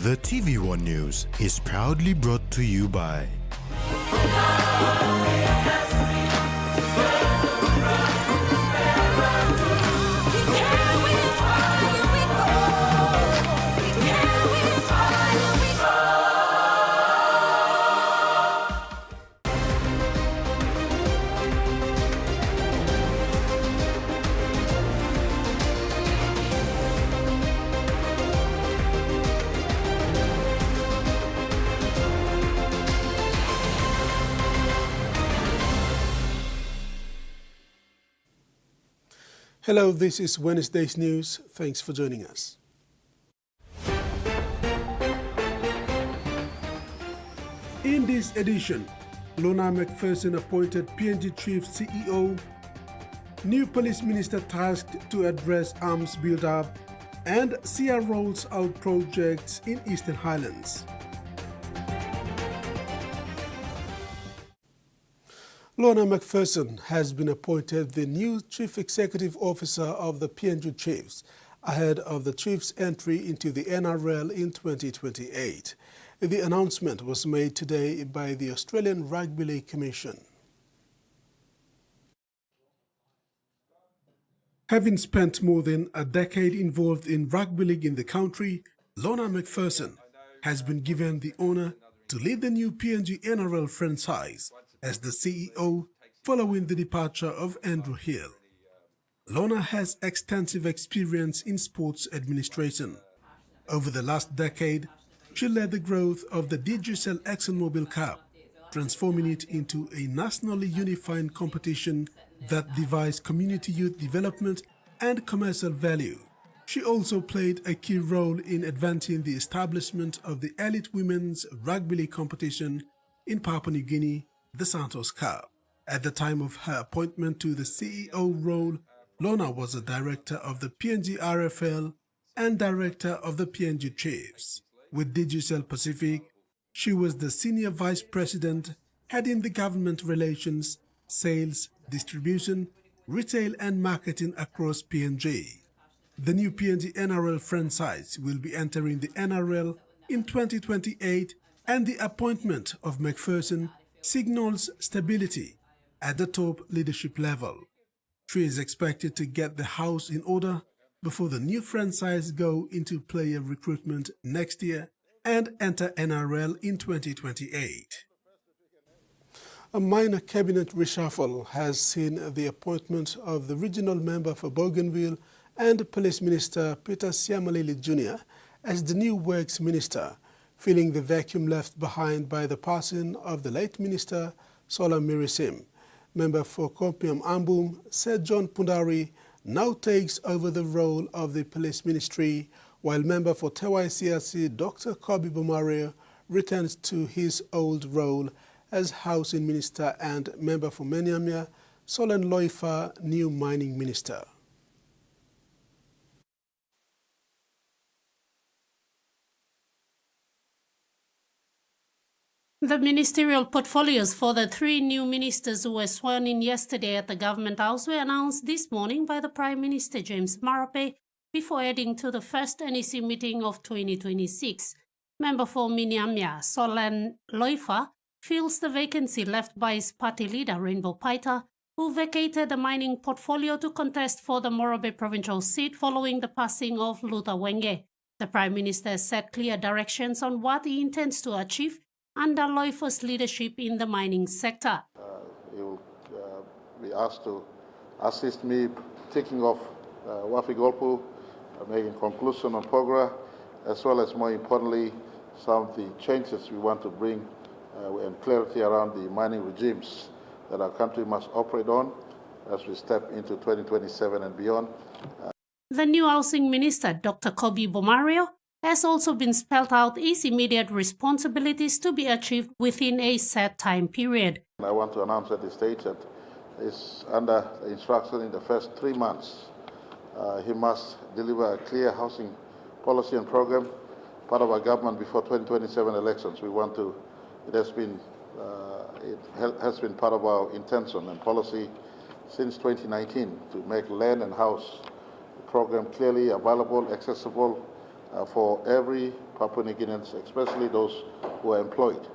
The TVWAN News is proudly brought to you by Hello, this is Wednesday's News. Thanks for joining us. In this edition, Lorna McPherson appointed PNG Chief CEO, new police minister tasked to address arms build-up, and SIA rolls out projects in Eastern Highlands. Lorna McPherson has been appointed the new Chief Executive Officer of the PNG Chiefs ahead of the Chiefs' entry into the NRL in 2028. The announcement was made today by the Australian Rugby League Commission. Having spent more than a decade involved in rugby league in the country, Lorna McPherson has been given the honour to lead the new PNG NRL franchise as the CEO following the departure of Andrew Hill. Lorna has extensive experience in sports administration. Over the last decade, she led the growth of the Digicel ExxonMobil Cup, transforming it into a nationally unified competition that divides community youth development and commercial value. She also played a key role in advancing the establishment of the elite women's rugby league competition in Papua New Guinea, the Santos Cup. At the time of her appointment to the CEO role, Lorna was a director of the PNG RFL and director of the PNG Chiefs. With Digicel Pacific, she was the senior vice president heading the government relations, sales, distribution, retail and marketing across PNG. The new PNG NRL franchise will be entering the NRL in 2028, and the appointment of McPherson signals stability at the top leadership level. She is expected to get the house in order before the new franchise go into player recruitment next year and enter NRL in 2028. A minor cabinet reshuffle has seen the appointment of the regional member for Bougainville and Police Minister Peter Siamalili Jr. as the new Works Minister, filling the vacuum left behind by the passing of the late Minister Sola Mirisim. Member for Kompiam Ambum, Sir John Pundari, now takes over the role of the Police Ministry, while member for TVWAN Dr. Kobi Bomario returns to his old role as Housing Minister, and member for Menyamia, Solen Loifa, new Mining Minister. The ministerial portfolios for the three new ministers who were sworn in yesterday at the Government House were announced this morning by the Prime Minister James Marape before heading to the first NEC meeting of 2026. Member for Minyamia, Solen Loifa, fills the vacancy left by his party leader Rainbow Paita, who vacated the mining portfolio to contest for the Morobe provincial seat following the passing of Luther Wenge. The Prime Minister set clear directions on what he intends to achieve under Loifa's leadership in the mining sector. He will be asked to assist me taking off Wafi Golpu, making conclusion on Pogra, as well as, more importantly, some of the changes we want to bring and clarity around the mining regimes that our country must operate on as we step into 2027 and beyond. The new Housing Minister, Dr. Kobi Bomario, has also been spelled out his immediate responsibilities to be achieved within a set time period. I want to announce at this stage that is under instruction in the first 3 months. He must deliver a clear housing policy and program, part of our government before 2027 elections. It has been part of our intention and policy since 2019 to make land and house program clearly available, accessible, for every Papua New Guineans, especially those who are employed.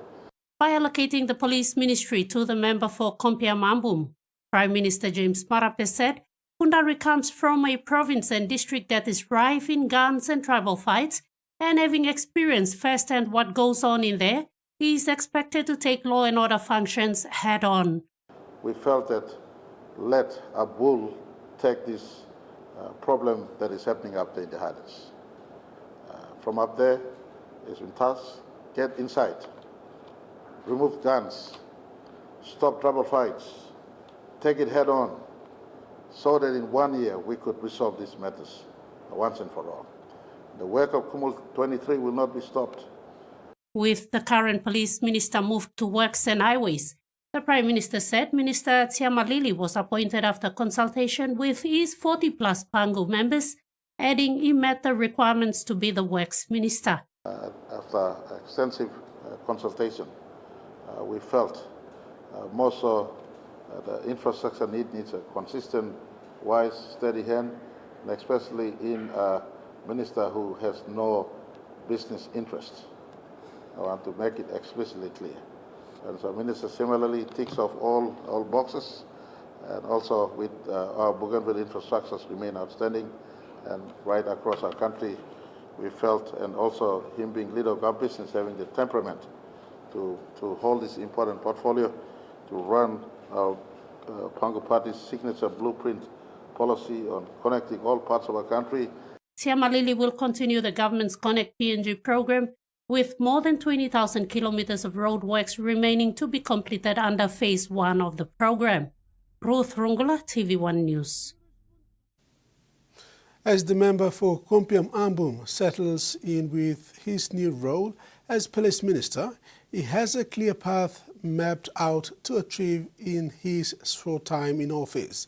By allocating the police ministry to the member for Kompiang Ambum, Prime Minister James Marape said Pundari comes from a province and district that is rife in guns and tribal fights, and having experienced firsthand what goes on in there, he is expected to take law and order functions head-on. We felt that let a bull take this problem that is happening up there in the Highlands. From up there, it's been tasked, get inside, remove guns, stop trouble fights, take it head on, so that in 1 year we could resolve these matters once and for all. The work of Kumul 23 will not be stopped. With the current police minister moved to works and highways, the Prime Minister said Minister Tsiamalili was appointed after consultation with his 40-plus Pangu members, adding he met the requirements to be the works minister. After extensive consultation, we felt more so the infrastructure needs a consistent, wise, steady hand, and especially in a minister who has no business interest. I want to make it explicitly clear. And so Minister similarly ticks off all boxes, and also with our Bougainville infrastructures remain outstanding, and right across our country we felt, and also him being leader of our business, having the temperament to hold this important portfolio, to run our Pangu Party's signature blueprint policy on connecting all parts of our country. Tsiamalili will continue the government's Connect PNG program, with more than 20,000 kilometers of roadworks remaining to be completed under Phase 1 of the program. Ruth Rungula, TVWAN News. As the member for Kompiang Ambum settles in with his new role as police minister, he has a clear path mapped out to achieve in his short time in office.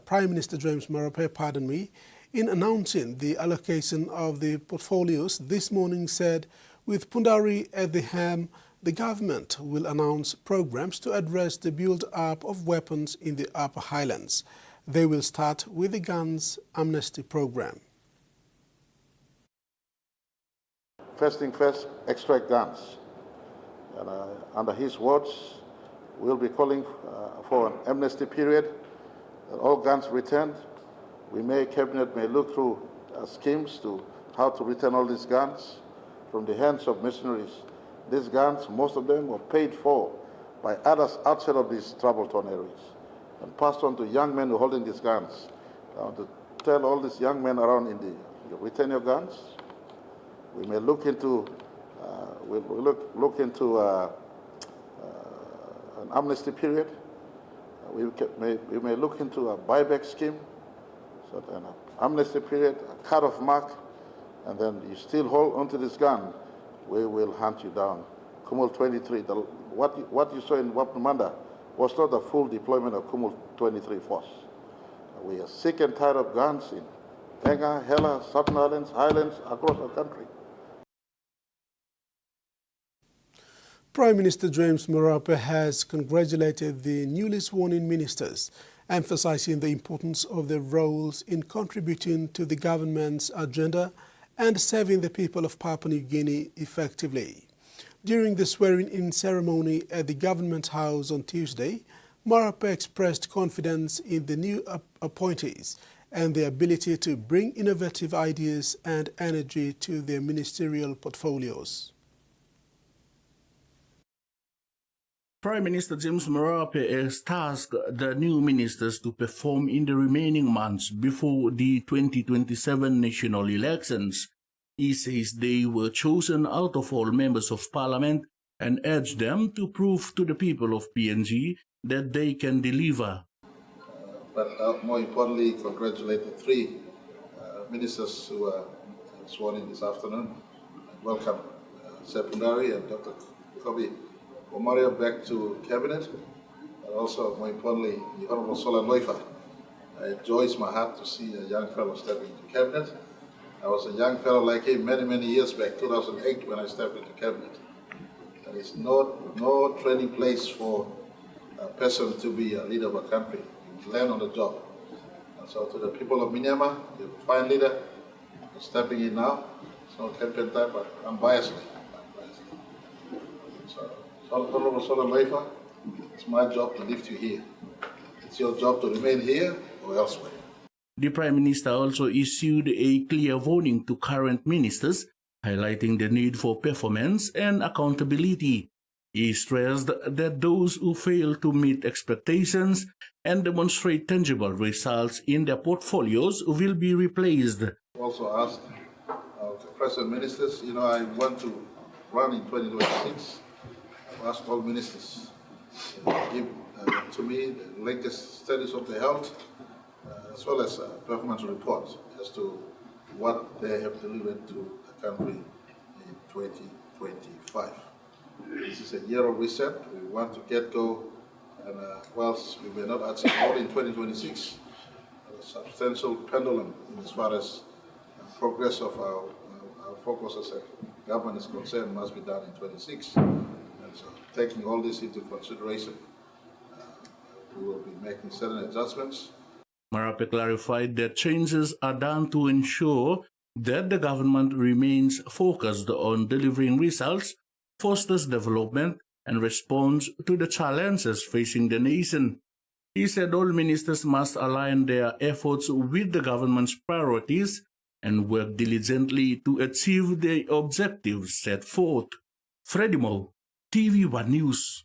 Prime Minister James Marape, in announcing the allocation of the portfolios this morning said, with Pundari at the helm, the government will announce programs to address the build-up of weapons in the Upper Highlands. They will start with the guns amnesty program. First thing first, extract guns. And, under his words, we'll be calling for an amnesty period, that all guns returned. Cabinet may look through schemes to how to return all these guns from the hands of mercenaries. These guns, most of them were paid for by others outside of these trouble-torn areas and passed on to young men who are holding these guns. I want to tell all these young men around India, you return your guns. We may look into an amnesty period. We may look into a buyback scheme, so an amnesty period, a cut-off mark, and then you still hold onto this gun, we will hunt you down. Kumul 23, what you saw in Wapnamanda was not the full deployment of Kumul 23 force. We are sick and tired of guns in Tenga, Hela, Southern Islands, Highlands, across our country. Prime Minister James Marape has congratulated the newly sworn-in ministers, emphasizing the importance of their roles in contributing to the government's agenda and serving the people of Papua New Guinea effectively. During the swearing-in ceremony at the Government House on Tuesday, Marape expressed confidence in the new appointees and their ability to bring innovative ideas and energy to their ministerial portfolios. Prime Minister James Marape has tasked the new ministers to perform in the remaining months before the 2027 national elections. He says they were chosen out of all members of parliament and urged them to prove to the people of PNG that they can deliver. But more importantly, congratulate the three ministers who are sworn in this afternoon. Welcome Sepundari and Dr. Kobi Omaria back to Cabinet, and also, more importantly, the Honorable Solan Loifa. It joys my heart to see a young fellow stepping into Cabinet. I was a young fellow like him many years back, 2008, when I stepped into Cabinet. There is no training place for a person to be a leader of a country. You learn on the job. And so to the people of Myanmar, you're a fine leader, stepping in now. no campaign time, but unbiasedly. So, Honorable Solomon Leifa, it's my job to lift you here. It's your job to remain here or elsewhere. The Prime Minister also issued a clear warning to current ministers, highlighting the need for performance and accountability. He stressed that those who fail to meet expectations and demonstrate tangible results in their portfolios will be replaced. Also asked the present ministers, I want to run in 2026. I've asked all ministers to give to me the latest status of the health as well as performance reports as to what they have delivered to the country in 2025. This is a year of reset. We want to get go, and whilst we may not achieve all in 2026, a substantial pendulum as far as progress of our focus as a government is concerned must be done in 26. And so, taking all this into consideration, we will be making certain adjustments. Marape clarified that changes are done to ensure that the government remains focused on delivering results, fosters development, and responds to the challenges facing the nation. He said all ministers must align their efforts with the government's priorities and work diligently to achieve the objectives set forth. Freddie Mo, TVWAN News.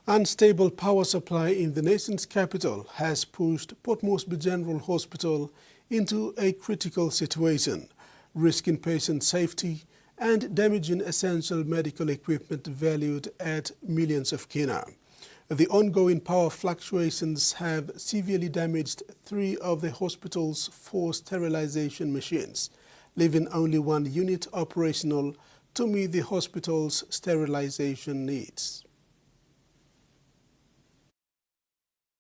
Unstable power supply in the nation's capital has pushed Port Moresby General Hospital into a critical situation, risking patient safety and damaging essential medical equipment valued at millions of kina. The ongoing power fluctuations have severely damaged 3 of the hospital's 4 sterilization machines, leaving only 1 unit operational to meet the hospital's sterilization needs.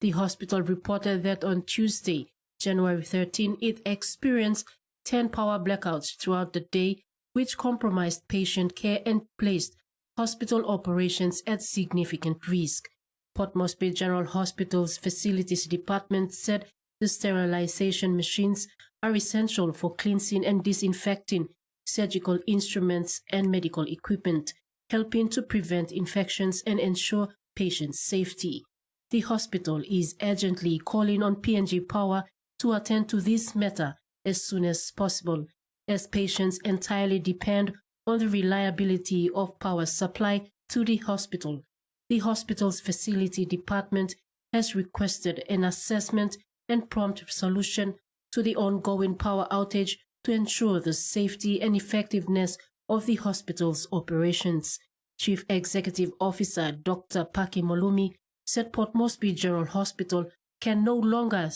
The hospital reported that on Tuesday, January 13, it experienced 10 power blackouts throughout the day, which compromised patient care and placed hospital operations at significant risk. Port Moresby General Hospital's Facilities Department said the sterilization machines are essential for cleansing and disinfecting surgical instruments and medical equipment, helping to prevent infections and ensure patient safety. The hospital is urgently calling on PNG Power to attend to this matter as soon as possible, as patients entirely depend on the reliability of power supply to the hospital. The hospital's facility department has requested an assessment and prompt solution to the ongoing power outage to ensure the safety and effectiveness of the hospital's operations. Chief Executive Officer Dr. Paki Molumi said Port Moresby General Hospital can no longer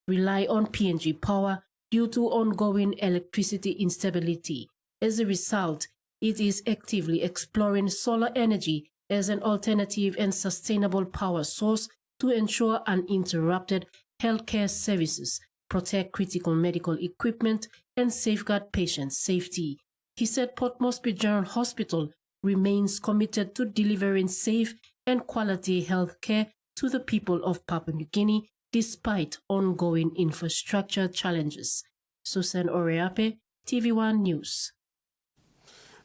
rely on PNG Power due to ongoing electricity instability. As a result, it is actively exploring solar energy as an alternative and sustainable power source to ensure uninterrupted healthcare services, protect critical medical equipment, and safeguard patient safety. He said Port Moresby General Hospital remains committed to delivering safe and quality health care to the people of Papua New Guinea despite ongoing infrastructure challenges. Susan Oreape, TVWAN News.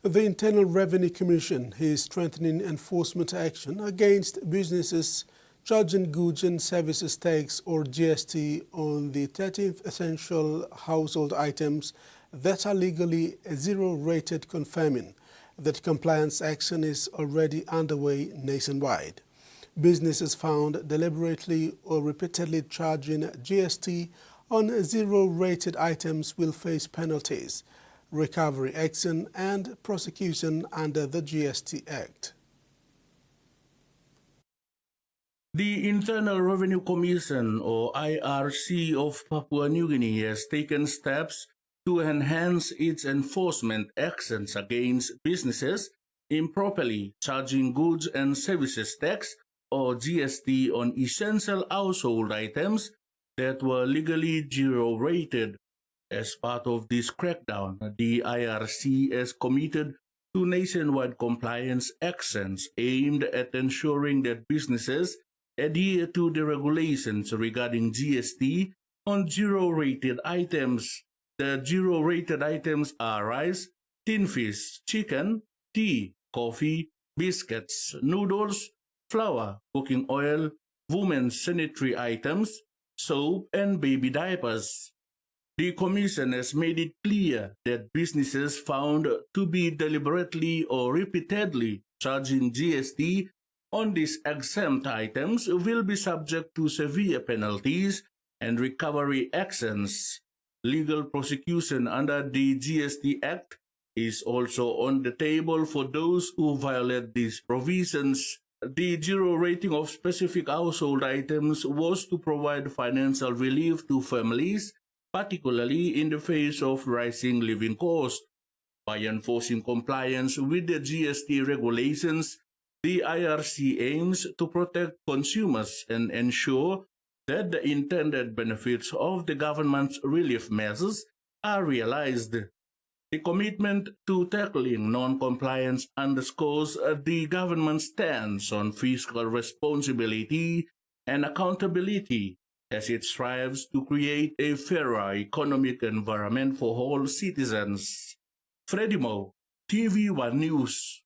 The Internal Revenue Commission is strengthening enforcement action against businesses charging goods and services tax or GST on the 13th essential household items that are legally zero-rated, confirming that compliance action is already underway nationwide. Businesses found deliberately or repeatedly charging GST on zero-rated items will face penalties, recovery action, and prosecution under the GST Act. The Internal Revenue Commission, or IRC, of Papua New Guinea has taken steps to enhance its enforcement actions against businesses improperly charging goods and services tax or GST on essential household items that were legally zero-rated. As part of this crackdown, the IRC is committed to nationwide compliance actions aimed at ensuring that businesses adhere to the regulations regarding GST on zero-rated items. The zero-rated items are rice, tin fish, chicken, tea, coffee, biscuits, noodles, flour, cooking oil, women's sanitary items, soap, and baby diapers. The Commission has made it clear that businesses found to be deliberately or repeatedly charging GST on these exempt items will be subject to severe penalties and recovery actions. Legal prosecution under the GST Act is also on the table for those who violate these provisions. The zero rating of specific household items was to provide financial relief to families, particularly in the face of rising living costs. By enforcing compliance with the GST regulations, the IRC aims to protect consumers and ensure that the intended benefits of the government's relief measures are realized. The commitment to tackling non-compliance underscores the government's stance on fiscal responsibility and accountability as it strives to create a fairer economic environment for all citizens. Freddie Mo, TVWAN News.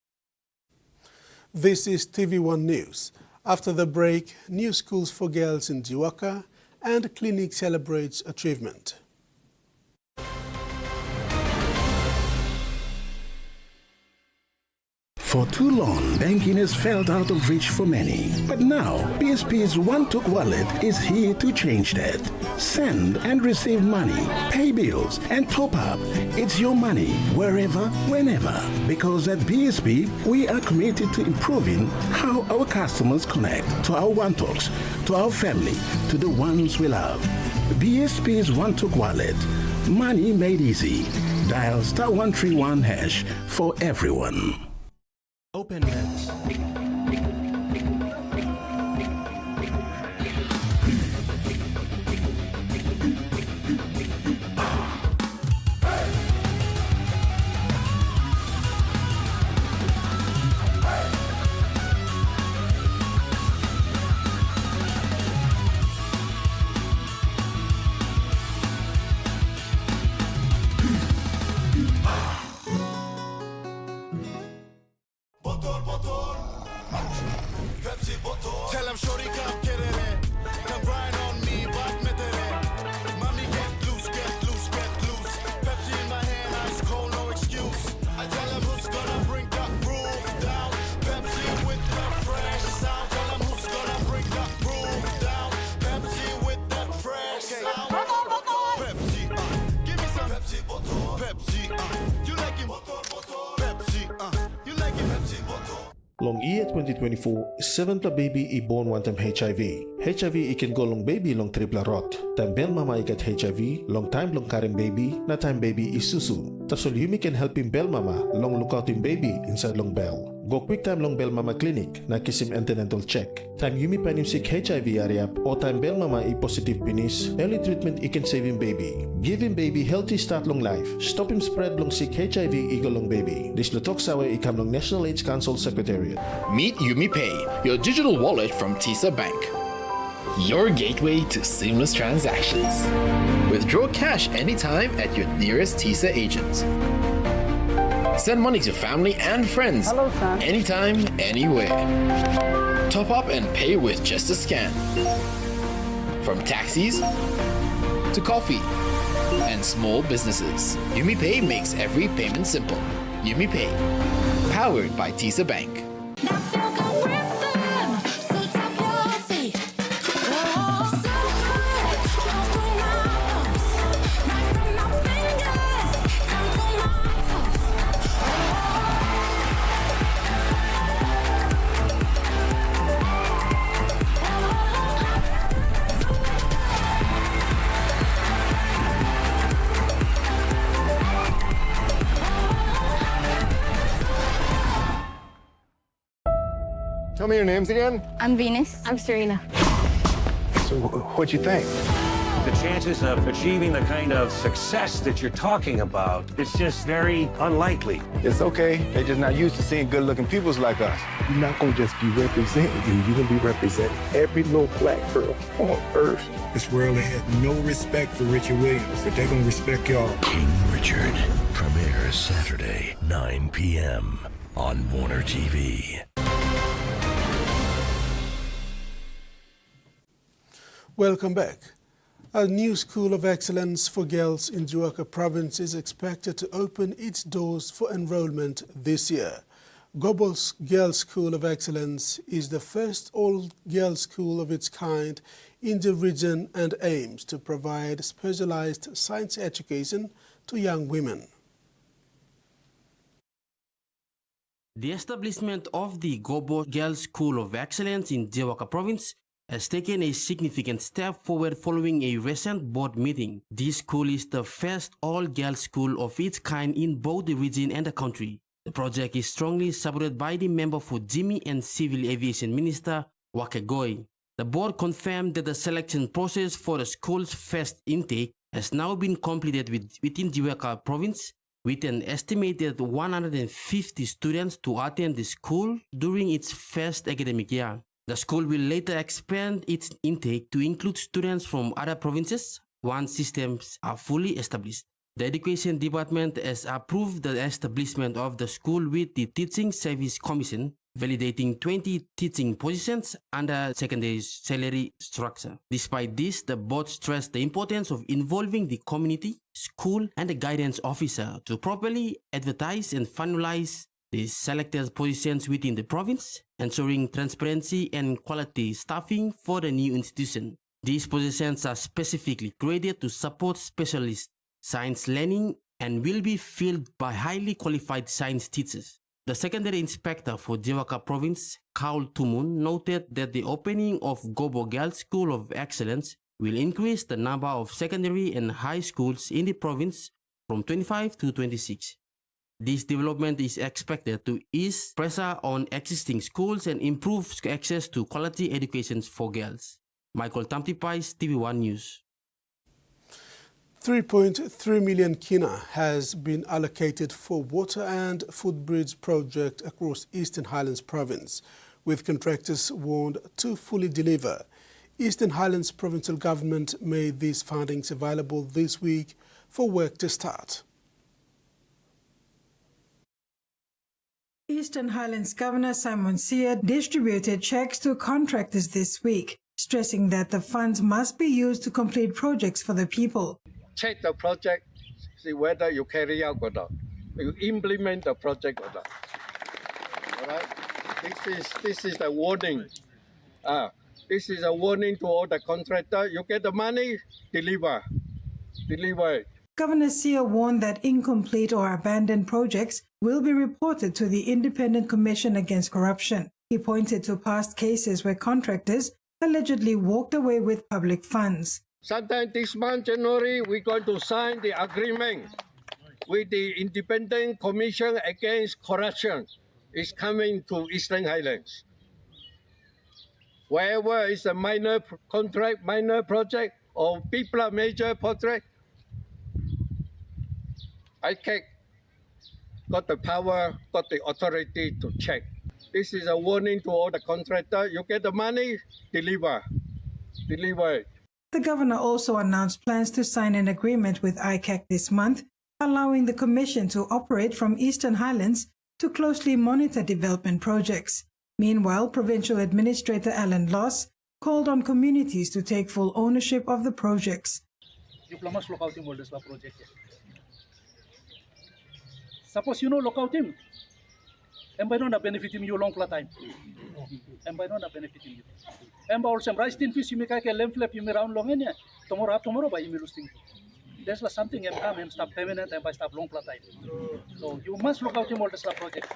This is TVWAN News. After the break, new schools for girls in Jiwaka and clinic celebrates achievement. For too long, banking has felt out of reach for many. But now, BSP's One-Took Wallet is here to change that. Send and receive money, pay bills, and top up. It's your money, wherever, whenever. Because at BSP, we are committed to improving how our customers connect to our One-Talks, to our family, to the ones we love. BSP's One-Took Wallet. Money made easy. Dial *131# for everyone. Open Net. Tell him shorty come get it in. Come grind on me, but met it in. Mommy get loose, get loose, get loose. Pepsi in my hand, ice cold, no excuse. I tell him who's gonna bring the roof down. Pepsi with the fresh sound. Tell him who's gonna bring the roof down. Pepsi with that fresh sound. Pepsi, give me some Pepsi bottle. Pepsi, you like it? Pepsi, you like it? Pepsi bottle. Long year 2024, 7 baby i born one time HIV. HIV ikan go long baby long triple rot. Time bel mama ikat HIV, long time long carrying baby, na time baby isusu. Tasol yumi can help him bel mama, long look out him baby inside long bell. Go quick time long bel mama clinic, na kisim antenatal check. Time yumi pan him sick HIV ariap, o time bel mama i positive penis, early treatment ikan save him baby. Give him baby healthy start long life. Stop him spread long sick HIV eagle long baby. This lutok sawe ikam long National AIDS Council Secretariat. Meet UmiPay, your digital wallet from TISA Bank. Your gateway to seamless transactions. Withdraw cash anytime at your nearest TISA agent. Send money to family and friends. Hello, son. Anytime, anywhere. Top up and pay with just a scan. From taxis to coffee and small businesses, UmiPay makes every payment simple. UmiPay, powered by TISA Bank. Tell me your names again. I'm Venus. I'm Serena. So, what'd you think? The chances of achieving the kind of success that you're talking about, it's just very unlikely. It's okay. They're just not used to seeing good-looking peoples like us. You're not going to just be representing you. You're going to be representing every little black girl on earth. This world has no respect for Richard Williams, but they're going to respect y'all. King Richard premieres Saturday, 9 p.m. on Warner TV. Welcome back. A new school of excellence for girls in Jiwaka province is expected to open its doors for enrollment this year. Gobo's Girls School of Excellence is the first all-girls school of its kind in the region and aims to provide specialized science education to young women. The establishment of the Gobo Girls School of Excellence in Jiwaka province has taken a significant step forward following a recent board meeting. This school is the first all-girls school of its kind in both the region and the country. The project is strongly supported by the member for Jimmy and Civil Aviation Minister, Wakegoi. The board confirmed that the selection process for the school's first intake has now been completed within Jiwaka province, with an estimated 150 students to attend the school during its first academic year. The school will later expand its intake to include students from other provinces once systems are fully established. The Education Department has approved the establishment of the school with the Teaching Service Commission, validating 20 teaching positions under secondary salary structure. Despite this, the board stressed the importance of involving the community, school, and the guidance officer to properly advertise and finalize the selected positions within the province, ensuring transparency and quality staffing for the new institution. These positions are specifically created to support specialist science learning and will be filled by highly qualified science teachers. The secondary inspector for Jiwaka province, Kaul Tumun, noted that the opening of Gobo Girls School of Excellence will increase the number of secondary and high schools in the province from 25 to 26. This development is expected to ease pressure on existing schools and improve access to quality education for girls. Michael Tamtipais, TVWAN News. 3.3 million kina has been allocated for water and footbridge project across Eastern Highlands province, with contractors warned to fully deliver. Eastern Highlands provincial government made these fundings available this week for work to start. Eastern Highlands Governor Simon Sear distributed checks to contractors this week, stressing that the funds must be used to complete projects for the people. Check the project, see whether you carry out or not. You implement the project or not. All right? This is a warning. This is a warning to all the contractors. You get the money, deliver. Deliver it. Governor Sear warned that incomplete or abandoned projects will be reported to the Independent Commission Against Corruption. He pointed to past cases where contractors allegedly walked away with public funds. Sometime this month, January, we're going to sign the agreement with the Independent Commission Against Corruption. It's coming to Eastern Highlands. Wherever is a minor contract, minor project, or people major project, ICAC got the power, got the authority to check. This is a warning to all the contractors. You get the money, deliver. Deliver it. The governor also announced plans to sign an agreement with ICAC this month, allowing the commission to operate from Eastern Highlands to closely monitor development projects. Meanwhile, Provincial Administrator Alan Loss called on communities to take full ownership of the projects. Suppose you know local team, and by not benefiting you long time, and by not benefiting you. And by also rice tin fish you make a lamp flap you may round long in tomorrow by you losing. There's something and come and stop permanent and by stop long time. So you must look out in all the project.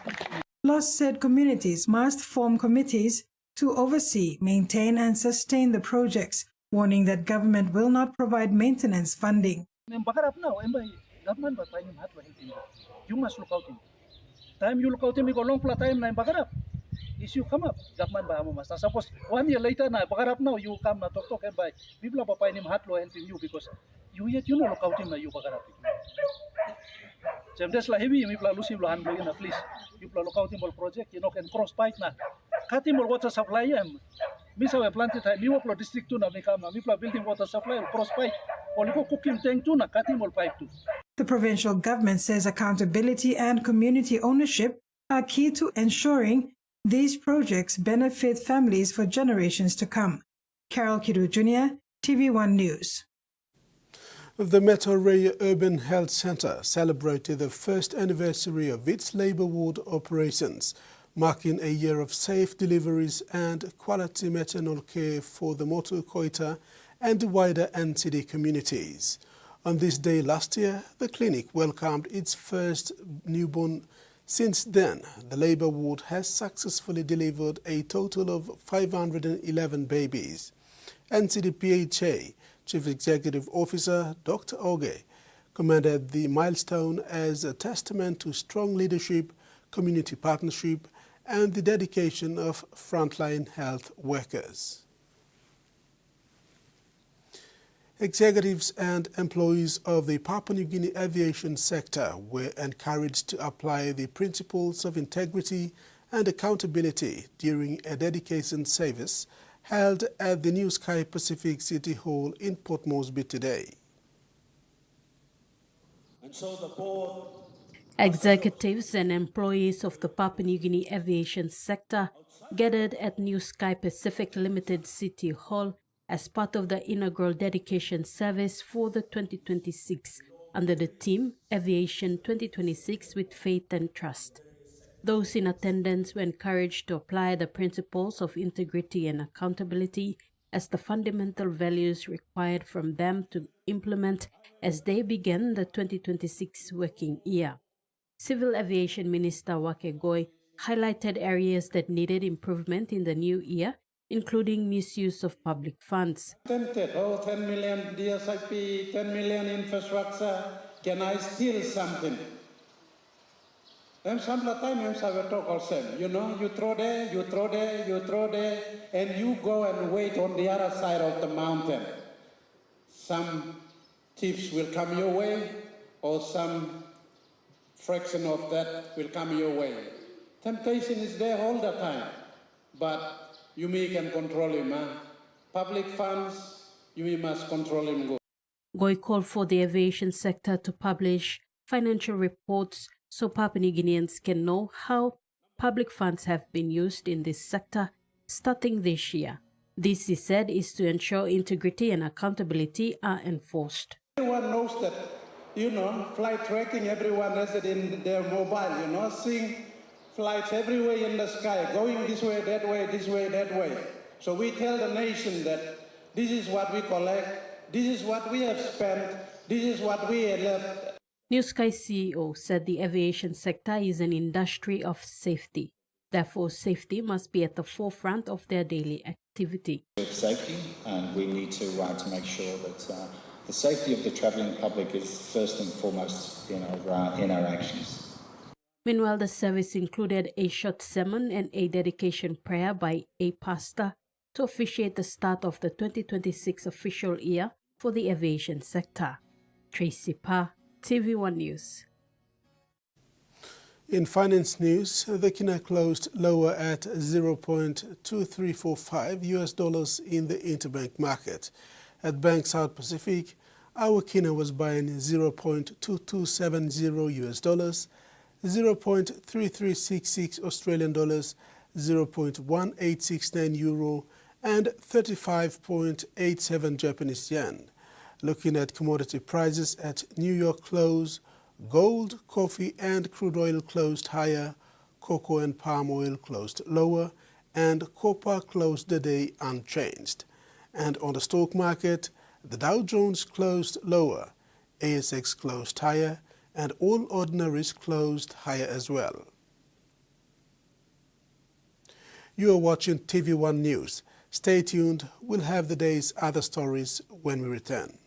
Loss said communities must form committees to oversee, maintain and sustain the projects, warning that government will not provide maintenance funding. You must look out him. Time you look out him, you go long time, issue come up, government ba mo mas. Suppose 1 year later na, pagarap now, you come na talk and by, people pa him hatlo helping you because you yet you know look out him na you pagarap. Semdes lah heavy, mi pla lusi blo handlo at least. You pla look out him project, you know can cross pipe na. Cut him water supply em. Mi sa planted time, mi pla district tu na mi kama, mi pla building water supply cross pipe. Or go cooking tank tu na, cut him pipe tu. The provincial government says accountability and community ownership are key to ensuring these projects benefit families for generations to come. Carol Kidu Jr., TVWAN News. The Metro Raya Urban Health Centre celebrated the first anniversary of its labour ward operations, marking a year of safe deliveries and quality maternal care for the Motu Koita and the wider NCD communities. On this day last year, the clinic welcomed its first newborn. Since then, the labour ward has successfully delivered a total of 511 babies. NCDPHA Chief Executive Officer Dr. Oge commended the milestone as a testament to strong leadership, community partnership, and the dedication of frontline health workers. Executives and employees of the Papua New Guinea aviation sector were encouraged to apply the principles of integrity and accountability during a dedication service held at the New Sky Pacific City Hall in Port Moresby today. And so the board, executives and employees of the Papua New Guinea aviation sector gathered at New Sky Pacific Limited City Hall as part of the inaugural dedication service for the 2026 under the theme Aviation 2026 with Faith and Trust. Those in attendance were encouraged to apply the principles of integrity and accountability as the fundamental values required from them to implement as they begin the 2026 working year. Civil Aviation Minister Wake Goy highlighted areas that needed improvement in the new year, including misuse of public funds. 10 million DSIP, 10 million infrastructure, can I steal something? And sometimes I will talk also, you know, you throw there, you throw there, you throw there, and you go and wait on the other side of the mountain. Some tips will come your way, or some fraction of that will come your way. Temptation is there all the time, but you can control him. Huh? Public funds, you must control him. Goy called for the aviation sector to publish financial reports so Papua New Guineans can know how public funds have been used in this sector starting this year. This, he said, is to ensure integrity and accountability are enforced. Everyone knows that, you know, flight tracking, everyone has it in their mobile, you know, seeing flights everywhere in the sky, going this way, that way, this way, that way. So we tell the nation that this is what we collect, this is what we have spent, this is what we have left. New Sky CEO said the aviation sector is an industry of safety. Therefore, safety must be at the forefront of their daily activity. Safety, and we need to make sure that the safety of the travelling public is first and foremost in our actions. Meanwhile, the service included a short sermon and a dedication prayer by a pastor to officiate the start of the 2026 official year for the aviation sector. Tracy Pa, TVWAN News. In finance news, the Kina closed lower at 0.2345 US dollars in the interbank market. At Bank South Pacific, our Kina was buying 0.2270 US dollars, 0.3366 Australian dollars, 0.1869 euro, and 35.87 Japanese yen. Looking at commodity prices at New York close, gold, coffee, and crude oil closed higher, cocoa and palm oil closed lower, and copper closed the day unchanged. And on the stock market, the Dow Jones closed lower, ASX closed higher, and all ordinaries closed higher as well. You are watching TV1 News. Stay tuned. We'll have the day's other stories when we return.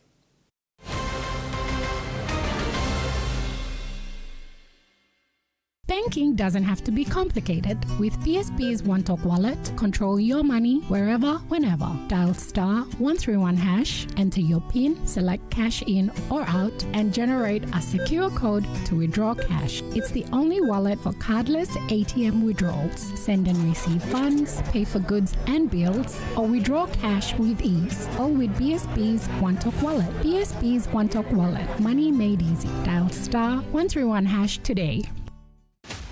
Banking doesn't have to be complicated. With PSP's One Talk Wallet, control your money wherever, whenever. Dial *131#, enter your PIN, select cash in or out, and generate a secure code to withdraw cash. It's the only wallet for cardless ATM withdrawals. Send and receive funds, pay for goods and bills, or withdraw cash with ease. All with BSP's One Talk Wallet. BSP's One Talk Wallet. Money made easy. Dial *131# today.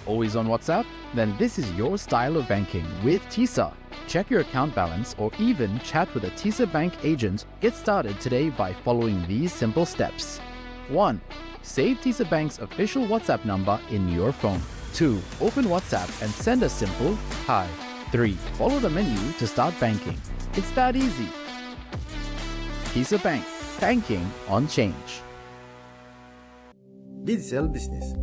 Always on WhatsApp? Then this is your style of banking with TISA. Check your account balance or even chat with a TISA Bank agent. Get started today by following these simple steps. 1. Save TISA Bank's official WhatsApp number in your phone. 2. Open WhatsApp and send a simple hi. 3. Follow the menu to start banking. It's that easy. TISA Bank. Banking on change. Digicel Business.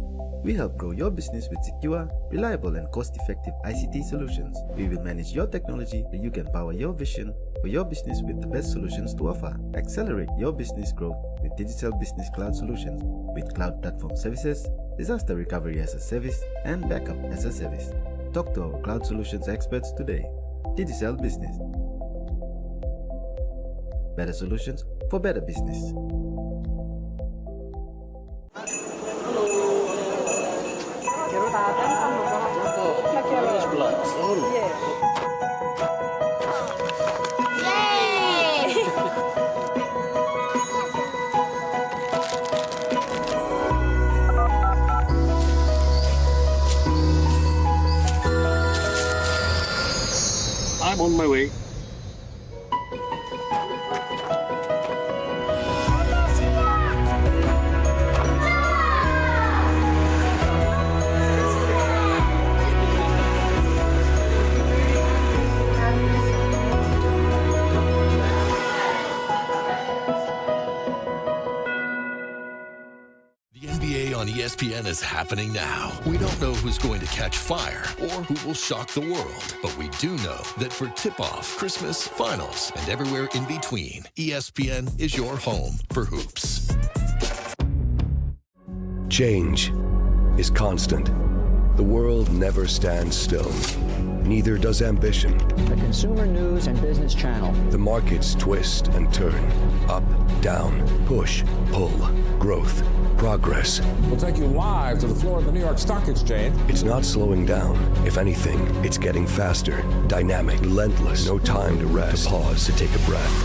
We help grow your business with secure, reliable, and cost-effective ICT solutions. We will manage your technology so you can power your vision for your business with the best solutions to offer. Accelerate your business growth with Digicel Business Cloud Solutions with cloud platform services, disaster recovery as a service, and backup as a service. Talk to our cloud solutions experts today. Digicel Business. Better solutions for better business. I'm on my way. On ESPN is happening now. We don't know who's going to catch fire or who will shock the world, but we do know that for tip-off, Christmas, finals, and everywhere in between, ESPN is your home for hoops. Change is constant. The world never stands still. Neither does ambition. The Consumer News and Business Channel. The markets twist and turn. Up, down, push, pull, growth, progress. We'll take you live to the floor of the New York Stock Exchange. It's not slowing down. If anything, it's getting faster, dynamic, relentless. No time to rest, to pause, to take a breath.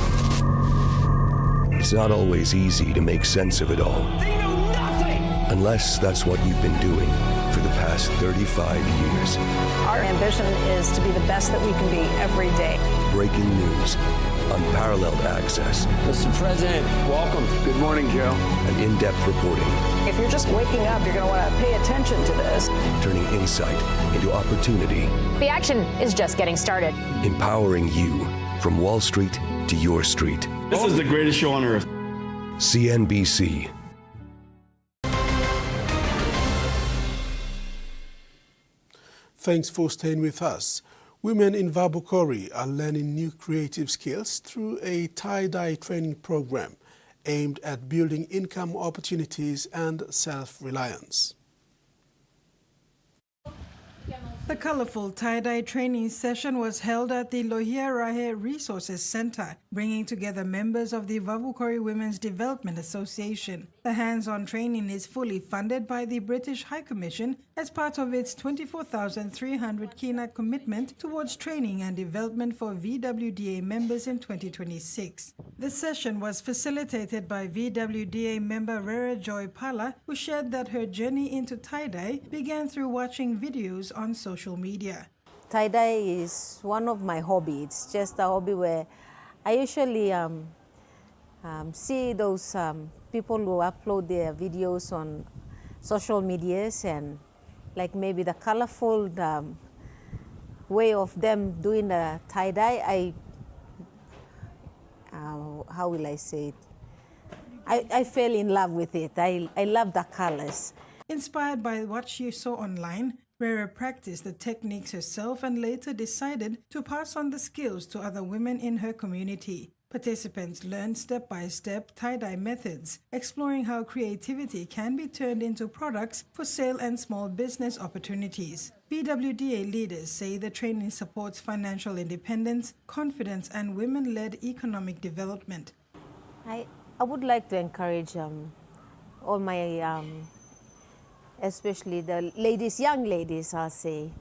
It's not always easy to make sense of it all. They know nothing! Unless that's what you've been doing for the past 35 years. Our ambition is to be the best that we can be every day. Breaking news, unparalleled access. Mr. President, welcome. Good morning, Joe. And in-depth reporting. If you're just waking up, you're going to want to pay attention to this. Turning insight into opportunity. The action is just getting started. Empowering you from Wall Street to your street. This is the greatest show on earth. CNBC. Thanks for staying with us. Women in Vabukori are learning new creative skills through a tie-dye training program aimed at building income opportunities and self-reliance. The colorful tie-dye training session was held at the Lohia Rahe Resources Center, bringing together members of the Vabukori Women's Development Association. The hands-on training is fully funded by the British High Commission as part of its 24,300 kina commitment towards training and development for VWDA members in 2026. The session was facilitated by VWDA member Rera Joy Pala, who shared that her journey into tie-dye began through watching videos on social media. Tie-dye is one of my hobbies. It's just a hobby where I usually see those people who upload their videos on social medias, and like maybe the colorful way of them doing the tie-dye, how will I say it? I fell in love with it. I love the colors. Inspired by what she saw online, Rera practiced the techniques herself and later decided to pass on the skills to other women in her community. Participants learned step-by-step tie-dye methods, exploring how creativity can be turned into products for sale and small business opportunities. VWDA leaders say the training supports financial independence, confidence, and women-led economic development. I would like to encourage all my, especially the ladies, young ladies, I'll say,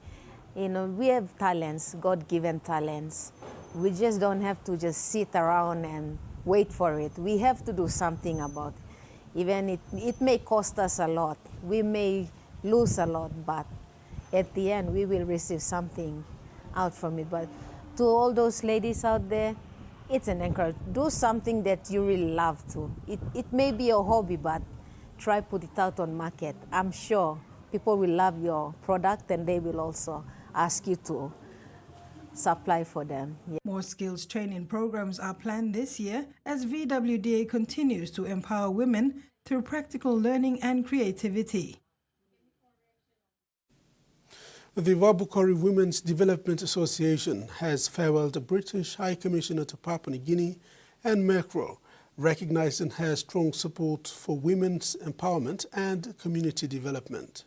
we have talents, God-given talents. We just don't have to just sit around and wait for it. We have to do something about it. Even it may cost us a lot. We may lose a lot, but at the end, we will receive something out from it. But to all those ladies out there, it's an encouragement. Do something that you really love to. It may be a hobby, but try put it out on market. I'm sure people will love your product and they will also ask you to supply for them. Yeah. More skills training programs are planned this year as VWDA continues to empower women through practical learning and creativity. The Wabukori Women's Development Association has farewelled the British High Commissioner to Papua New Guinea and Macro, recognizing her strong support for women's empowerment and community development.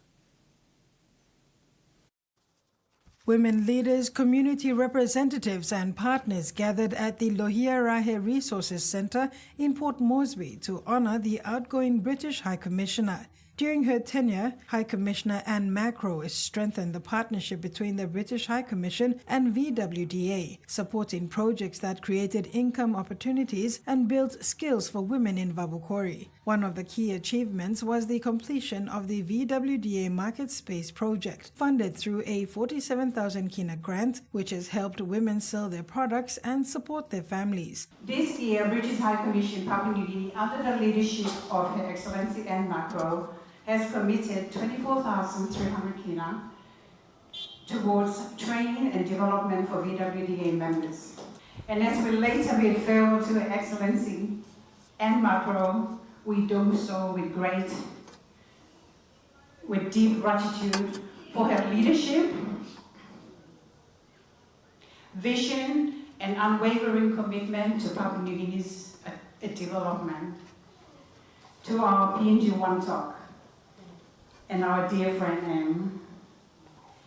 Women leaders, community representatives and partners gathered at the Lohia Rahe Resources Centre in Port Moresby to honour the outgoing British High Commissioner. During her tenure, High Commissioner Anne Macro strengthened the partnership between the British High Commission and VWDA, supporting projects that created income opportunities and built skills for women in Wabukori. One of the key achievements was the completion of the VWDA Market Space project, funded through a 47,000 kina grant, which has helped women sell their products and support their families. This year, British High Commission Papua New Guinea, under the leadership of Her Excellency Anne Macro, has committed 24,300 kina towards training and development for VWDA members. And as we later bid farewell to Her Excellency Anne Macro, we do so with deep gratitude for her leadership, vision, and unwavering commitment to Papua New Guinea's development. To our PNG-1 talk and our dear friend Em,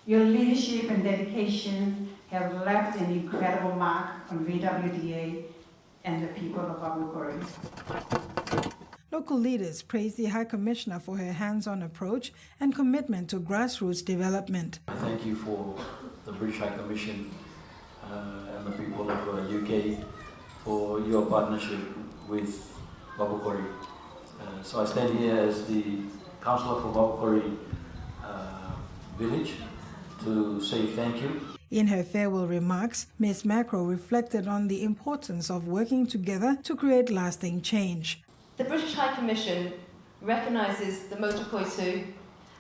your leadership and dedication have left an incredible mark on VWDA and the people of Wabukori. Local leaders praised the High Commissioner for her hands-on approach and commitment to grassroots development. Thank you for the British High Commission and the people of UK for your partnership with Wabukori. So I stand here as the councillor for Wabukori village to say thank you. In her farewell remarks, Ms. Macro reflected on the importance of working together to create lasting change. The British High Commission recognises the Motokoitu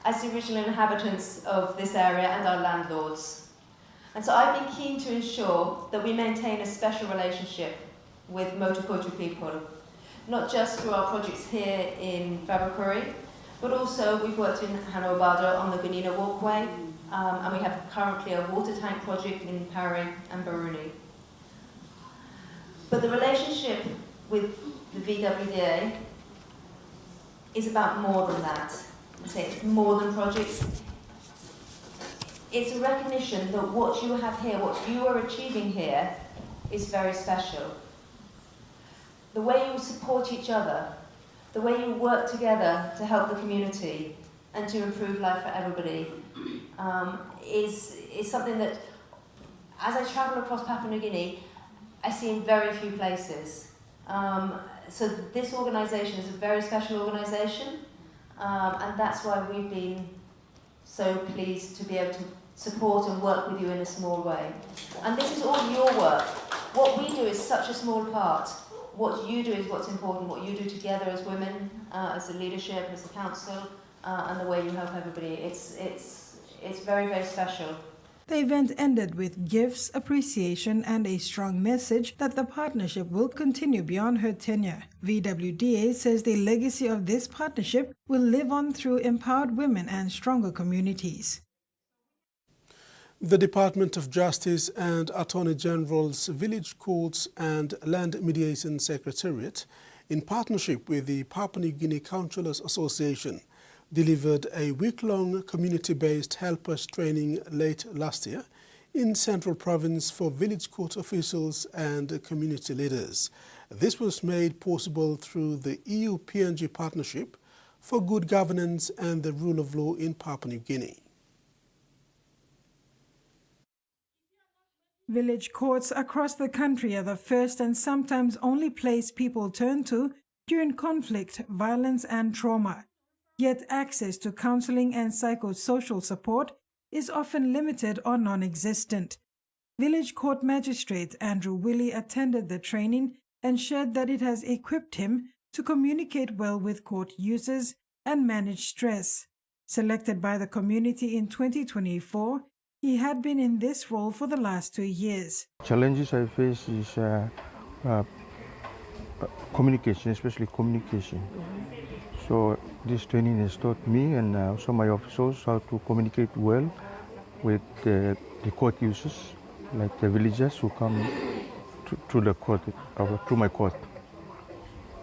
as the original inhabitants of this area and our landlords. And so I've been keen to ensure that we maintain a special relationship with Motokoitu people, not just through our projects here in Wabukori, but also we've worked in Hanobada on the Gunina Walkway, and we have currently a water tank project in Parry and Baruni. But the relationship with the VWDA is about more than that. I say it's more than projects. It's a recognition that what you have here, what you are achieving here, is very special. The way you support each other, the way you work together to help the community and to improve life for everybody is something that, as I travel across Papua New Guinea, I see in very few places. So this organisation is a very special organisation, and that's why we've been so pleased to be able to support and work with you in a small way. And this is all your work. What we do is such a small part. What you do is what's important, what you do together as women, as the leadership, as the council, and the way you help everybody. It's very, very special. The event ended with gifts, appreciation, and a strong message that the partnership will continue beyond her tenure. VWDA says the legacy of this partnership will live on through empowered women and stronger communities. The Department of Justice and Attorney General's Village Courts and Land Mediation Secretariat, in partnership with the Papua New Guinea Councillors Association, delivered a week-long community-based helpers training late last year in Central Province for village court officials and community leaders. This was made possible through the EU-PNG Partnership for Good Governance and the Rule of Law in Papua New Guinea. Village courts across the country are the first and sometimes only place people turn to during conflict, violence and trauma. Yet access to counseling and psychosocial support is often limited or non-existent. Village Court Magistrate Andrew Willie attended the training and shared that it has equipped him to communicate well with court users and manage stress. Selected by the community in 2024, he had been in this role for the last 2 years. Challenges I face is communication, especially communication. So this training has taught me and also my officers how to communicate well with the court users, like the villagers who come to the court, to my court.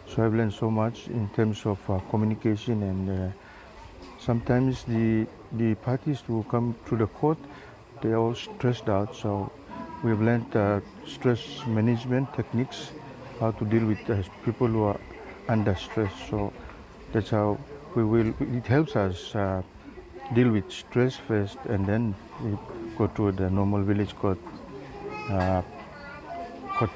So I've learned so much in terms of communication, and sometimes the parties who come to the court, they are all stressed out. So we've learned stress management techniques, how to deal with people who are under stress. So that's how it helps us deal with stress first, and then we go to the normal village court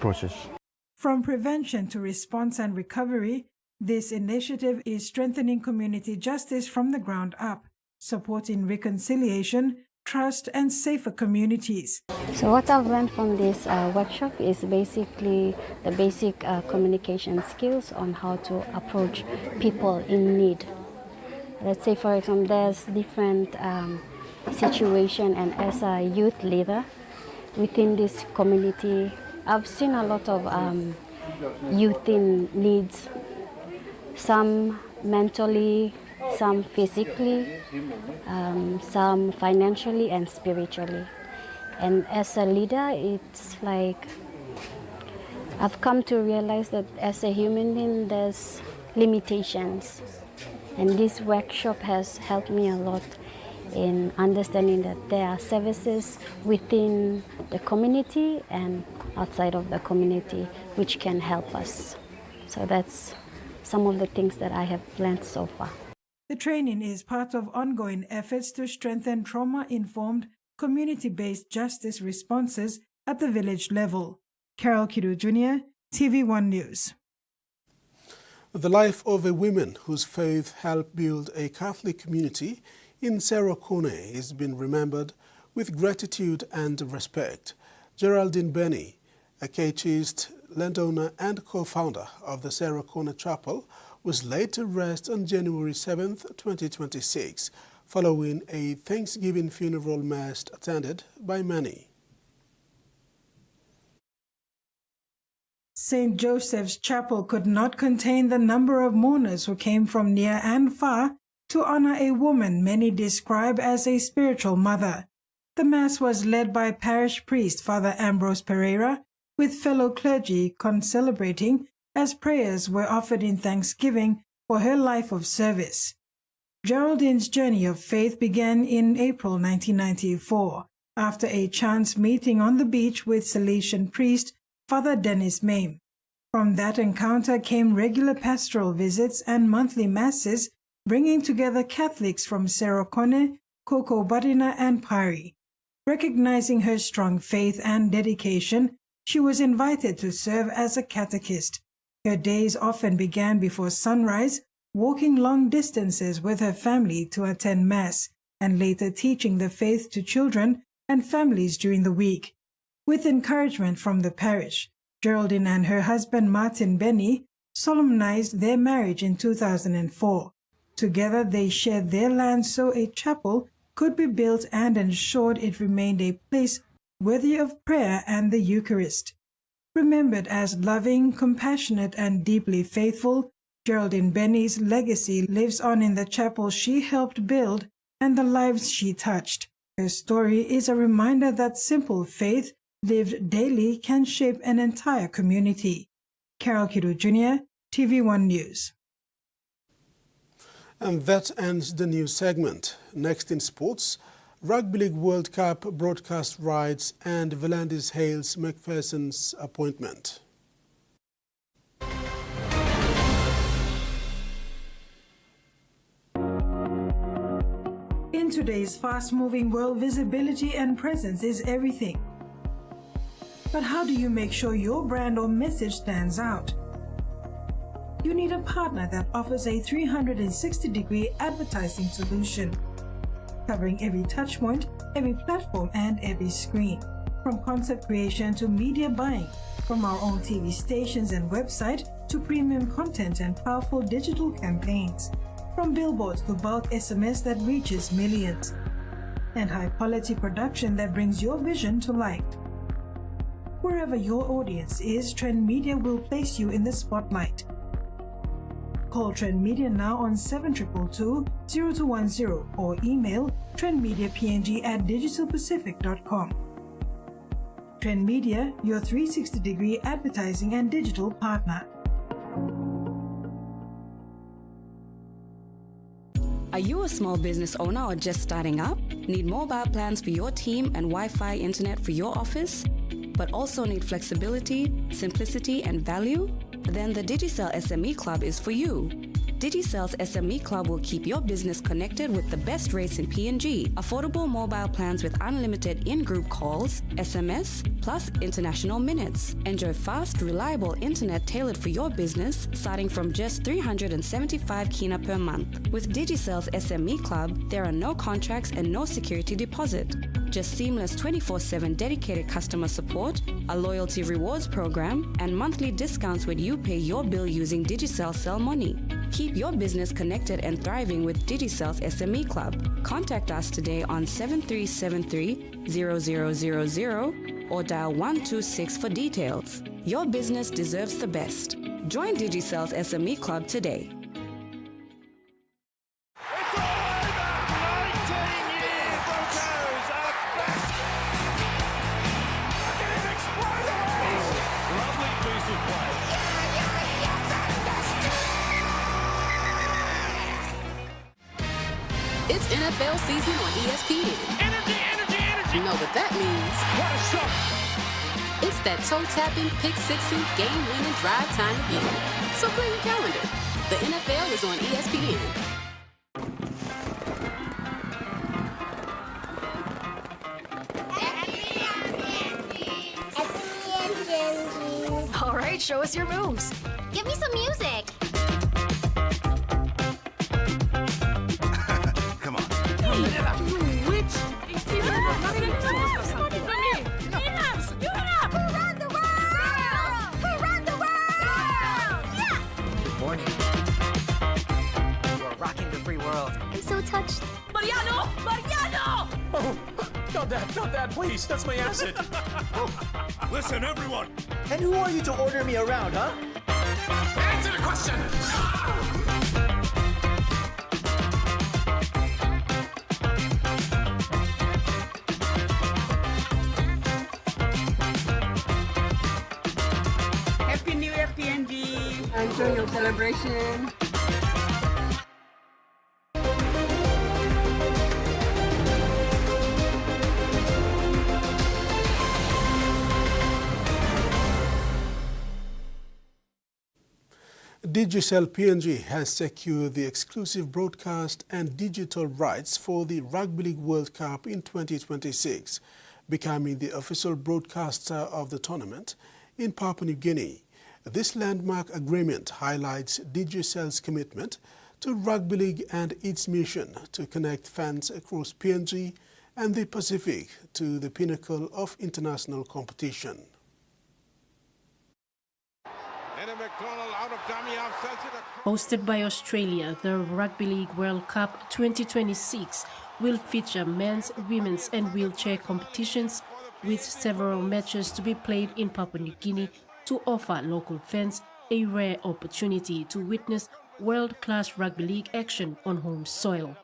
process. From prevention to response and recovery, this initiative is strengthening community justice from the ground up, supporting reconciliation, trust, and safer communities. So what I've learned from this workshop is basically the basic communication skills on how to approach people in need. Let's say, for example, there's different situation, and as a youth leader within this community, I've seen a lot of youth in needs, some mentally, some physically, some financially and spiritually. And as a leader, it's like I've come to realize that as a human being, there's limitations. And this workshop has helped me a lot in understanding that there are services within the community and outside of the community which can help us. So that's some of the things that I have learned so far. The training is part of ongoing efforts to strengthen trauma-informed, community-based justice responses at the village level. Carol Kidu Jr., TVWAN News. The life of a woman whose faith helped build a Catholic community in Cerro Cone is being remembered with gratitude and respect. Geraldine Benny, a Cateist, landowner and co-founder of the Cerro Cone Chapel, was laid to rest on January 7, 2026, following a Thanksgiving funeral mass attended by many. St. Joseph's Chapel could not contain the number of mourners who came from near and far to honor a woman many describe as a spiritual mother. The Mass was led by parish priest Father Ambrose Pereira, with fellow clergy celebrating as prayers were offered in thanksgiving for her life of service. Geraldine's journey of faith began in April 1994, after a chance meeting on the beach with Salesian priest Father Dennis Mame. From that encounter came regular pastoral visits and monthly masses, bringing together Catholics from Cerro Cone, Coco Barina, and Pari. Recognizing her strong faith and dedication, she was invited to serve as a catechist. Her days often began before sunrise, walking long distances with her family to attend Mass, and later teaching the faith to children and families during the week. With encouragement from the parish, Geraldine and her husband Martin Benny solemnized their marriage in 2004. Together they shared their land so a chapel could be built and ensured it remained a place worthy of prayer and the Eucharist. Remembered as loving, compassionate, and deeply faithful, Geraldine Benny's legacy lives on in the chapel she helped build and the lives she touched. Her story is a reminder that simple faith lived daily can shape an entire community. Carol Kido Jr., TVWAN News. And that ends the news segment. Next in sports, Rugby League World Cup broadcast rights and Volandis hails McPherson's appointment. In today's fast-moving world, visibility and presence is everything. But how do you make sure your brand or message stands out? You need a partner that offers a 360-degree advertising solution, covering every touchpoint, every platform, and every screen. From concept creation to media buying, from our own TV stations and website to premium content and powerful digital campaigns, from billboards to bulk SMS that reaches millions, and high-quality production that brings your vision to life. Wherever your audience is, Trend Media will place you in the spotlight. Call Trend Media now on 7222-0210 or email trendmediapng@digitalpacific.com. Trend Media, your 360-degree advertising and digital partner. Are you a small business owner or just starting up? Need mobile plans for your team and Wi-Fi internet for your office? But also need flexibility, simplicity, and value? Then the Digicel SME Club is for you. Digicel's SME Club will keep your business connected with the best rates in PNG, affordable mobile plans with unlimited in-group calls, SMS, plus international minutes. Enjoy fast, reliable internet tailored for your business, starting from just 375 kina per month. With Digicel's SME Club, there are no contracts and no security deposit. Just seamless 24/7 dedicated customer support, a loyalty rewards program, and monthly discounts when you pay your bill using Digicel Cell Money. Keep your business connected and thriving with Digicel's SME Club. Contact us today on 7373-0000 or dial 126 for details. Your business deserves the best. Join Digicel's SME Club today. It's NFL season on ESPN. Energy, energy, energy! You know what that means. What a shot! It's that toe-tapping, pick-sixing, game-winning drive time again. So clear your calendar. The NFL is on ESPN. All right, show us your moves. Give me some music. Come on. You witch! Who run the world? Who run the world? Yes! Good morning. You are rocking the free world. I'm so touched. Mariano! Mariano! Oh, not that, please. That's my acid. Listen, everyone. And who are you to order me around, huh? Answer the question. Happy New Year, PNG. Enjoy your celebration. Digicel PNG has secured the exclusive broadcast and digital rights for the Rugby League World Cup in 2026, becoming the official broadcaster of the tournament in Papua New Guinea. This landmark agreement highlights Digicel's commitment to Rugby League and its mission to connect fans across PNG and the Pacific to the pinnacle of international competition. Hosted by Australia, the Rugby League World Cup 2026 will feature men's, women's and wheelchair competitions with several matches to be played in Papua New Guinea to offer local fans a rare opportunity to witness world-class rugby league action on home soil.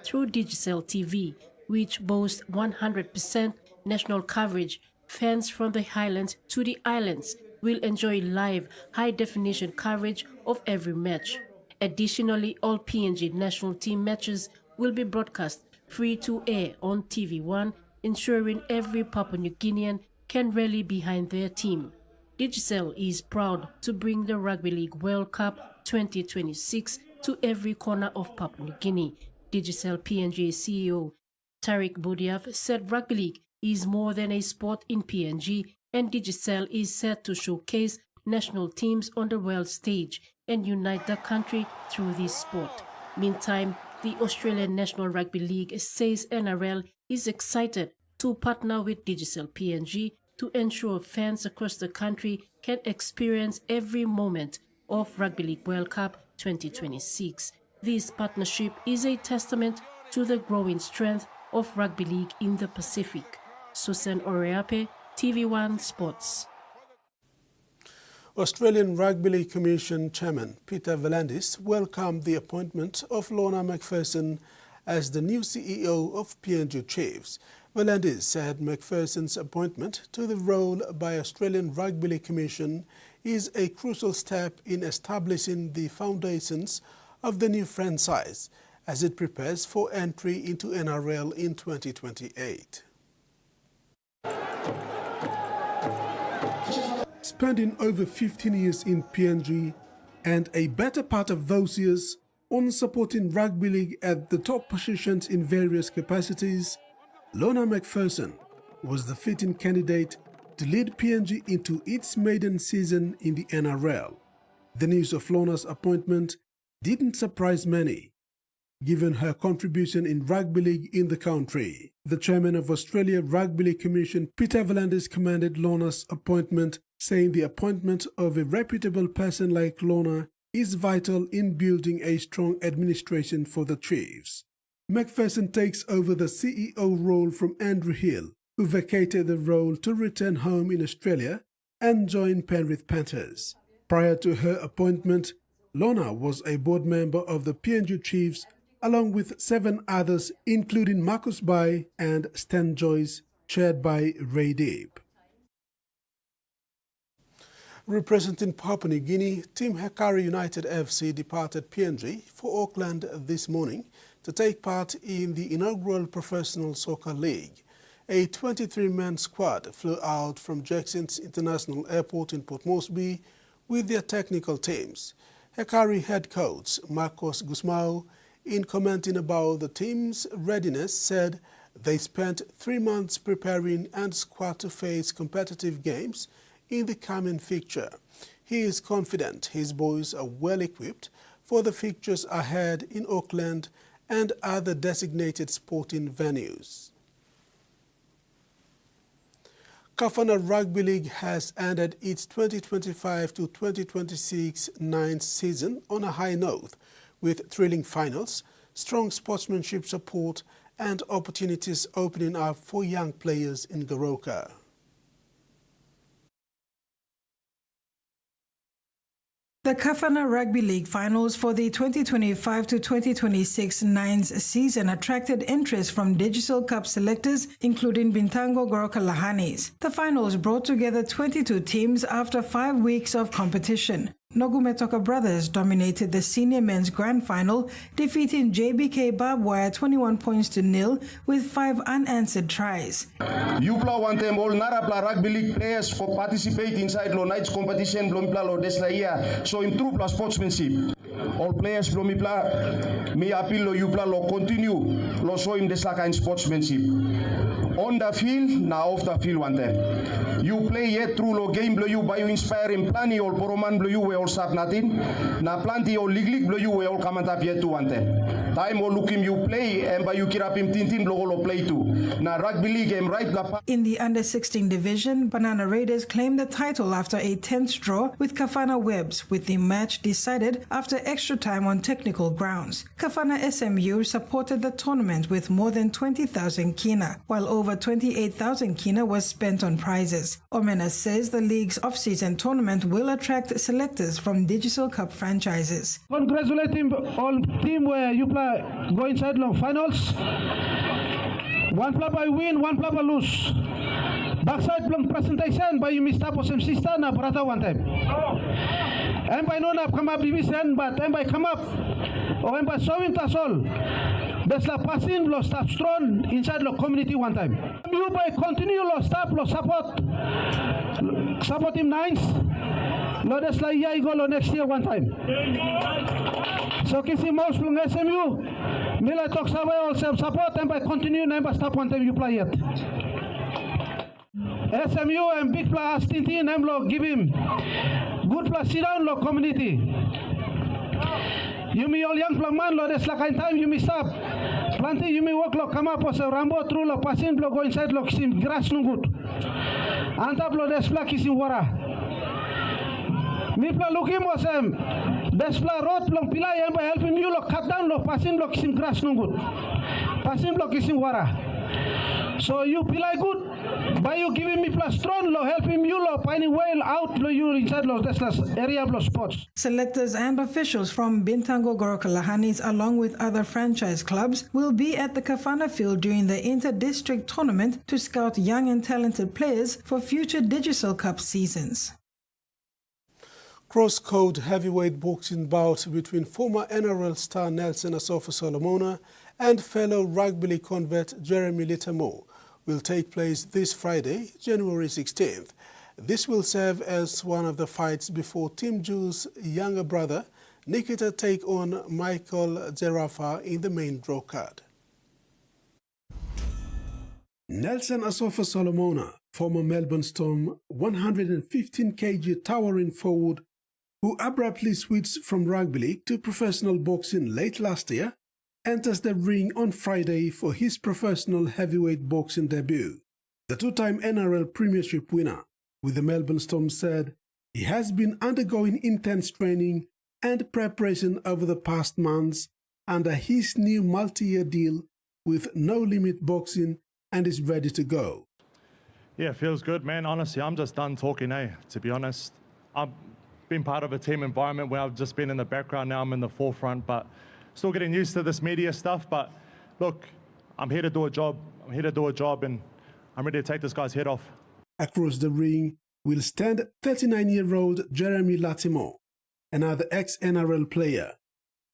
Through Digicel TV, which boasts 100% national coverage. Fans from the Highlands to the Islands will enjoy live, high-definition coverage of every match. Additionally, all PNG national team matches will be broadcast free-to-air on TVWAN, ensuring every Papua New Guinean can rally behind their team. Digicel is proud to bring the Rugby League World Cup 2026 to every corner of Papua New Guinea. Digicel PNG CEO Tariq Boudiaf said Rugby League is more than a sport in PNG, and Digicel is set to showcase national teams on the world stage and unite the country through this sport. Meantime, the Australian National Rugby League says NRL is excited to partner with Digicel PNG to ensure fans across the country can experience every moment of Rugby League World Cup 2026. This partnership is a testament to the growing strength of rugby league in the Pacific. Susan Oreape, TV1 Sports. Australian Rugby League Commission Chairman Peter V'landys welcomed the appointment of Lorna McPherson as the new CEO of PNG Chiefs. V'landys said McPherson's appointment to the role by Australian Rugby League Commission is a crucial step in establishing the foundations of the new franchise as it prepares for entry into NRL in 2028. Spending over 15 years in PNG and a better part of those years on supporting rugby league at the top positions in various capacities, Lorna McPherson was the fitting candidate to lead PNG into its maiden season in the NRL. The news of Lorna's appointment didn't surprise many, given her contribution in rugby league in the country. The chairman of Australia Rugby League Commission, Peter V'landys, commended Lorna's appointment, saying the appointment of a reputable person like Lorna is vital in building a strong administration for the Chiefs. McPherson takes over the CEO role from Andrew Hill, who vacated the role to return home in Australia and join Penrith Panthers. Prior to her appointment, Lorna was a board member of the PNG Chiefs along with 7 others, including Marcus Bai and Stan Joyce, chaired by Ray Deeb. Representing Papua New Guinea, Team Hekari United FC departed PNG for Auckland this morning to take part in the inaugural Professional Soccer League. A 23-man squad flew out from Jackson's International Airport in Port Moresby with their technical teams. Hekari head coach Marcos Gusmao, in commenting about the team's readiness, said they spent 3 months preparing and squad to face competitive games in the coming fixture. He is confident his boys are well equipped for the fixtures ahead in Auckland and other designated sporting venues. Kafana Rugby League has ended its 2025 to 2026 ninth season on a high note, with thrilling finals, strong sportsmanship support, and opportunities opening up for young players in Goroka. The Kafana Rugby League finals for the 2025 to 2026 ninth season attracted interest from Digital Cup selectors, including Bintango Goroka Lahanis. The finals brought together 22 teams after 5 weeks of competition. Nogumetoka Brothers dominated the senior men's grand final, defeating JBK Barbed Wire 21 points to 0 with 5 unanswered tries. Yupla want them all Narapla Rugby League players for participate inside lo night's competition Blomipla lo Deslaia, so improve la sportsmanship. All players Blomipla me appeal lo Yupla lo continue lo so im Deslaka in sportsmanship. On the field, na off the field one there. You play yet through lo game blow you by you inspiring plani or poroman blow you we all start nothing. Na planti or lig blow you we all come up yet to one there. Time or look him you play and by you kirap him tintin blow lo play too. Na rugby league game right la. In the under-16 division, Banana Raiders claimed the title after a tense draw with Kafana Webs, with the match decided after extra time on technical grounds. Kafana SMU supported the tournament with more than 20,000 kina, while over 28,000 kina was spent on prizes. Omena says the league's off-season tournament will attract selectors from Digital Cup franchises. Congratulating all team where you play go inside long finals. One plapa win, one plapa lose. Backside plong presentation by you mista po sem sista na brata one time. And by no na come up division, but and by come up. O and by showing tas all. Besla passing lo staff strong inside lo community one time. You by continue lo staff lo support. Support him nice. Lo desla iya go lo next year one time. So kisi most plong SMU. Mila talk sama all self support and by continue and by stop one time you play it. SMU and big plus Tintin and lo give him good plus sit down lo community. You may all young plug man lo des la kind time you may stop. Plenty you may walk lo come up as a rambo through lo passing lo go inside lo kisim grass no good. Antap lo des pla kisim wara. Mi pla looking was des pla road plong pilai and by helping you lo cut down lo passing lo kisim grass no good. Passing lo kisim wara. So you pilai good. By you giving me plus strong lo helping you lo finding well out lo you inside lo deslas area lo spots. Selectors and officials from Bintango Gorokalahanis along with other franchise clubs will be at the Kafana field during the inter-district tournament to scout young and talented players for future Digicel Cup seasons. Cross-code heavyweight boxing bout between former NRL star Nelson Asofa Solomona and fellow rugby league convert Jeremy Litamo will take place this Friday, January 16th. This will serve as one of the fights before Team Jew's younger brother, Nikita, take on Michael Zerafa in the main draw card. Nelson Asofa Solomona, former Melbourne Storm 115 kg towering forward, who abruptly switched from rugby league to professional boxing late last year, enters the ring on Friday for his professional heavyweight boxing debut. The two-time NRL Premiership winner with the Melbourne Storm said he has been undergoing intense training and preparation over the past months under his new multi-year deal with No Limit Boxing and is ready to go. Yeah, feels good, man. Honestly, I'm just done talking, to be honest. I've been part of a team environment where I've just been in the background. Now I'm in the forefront, but still getting used to this media stuff. But look, I'm here to do a job. And I'm ready to take this guy's head off. Across the ring will stand 39-year-old Jeremy Latimer, another ex-NRL player.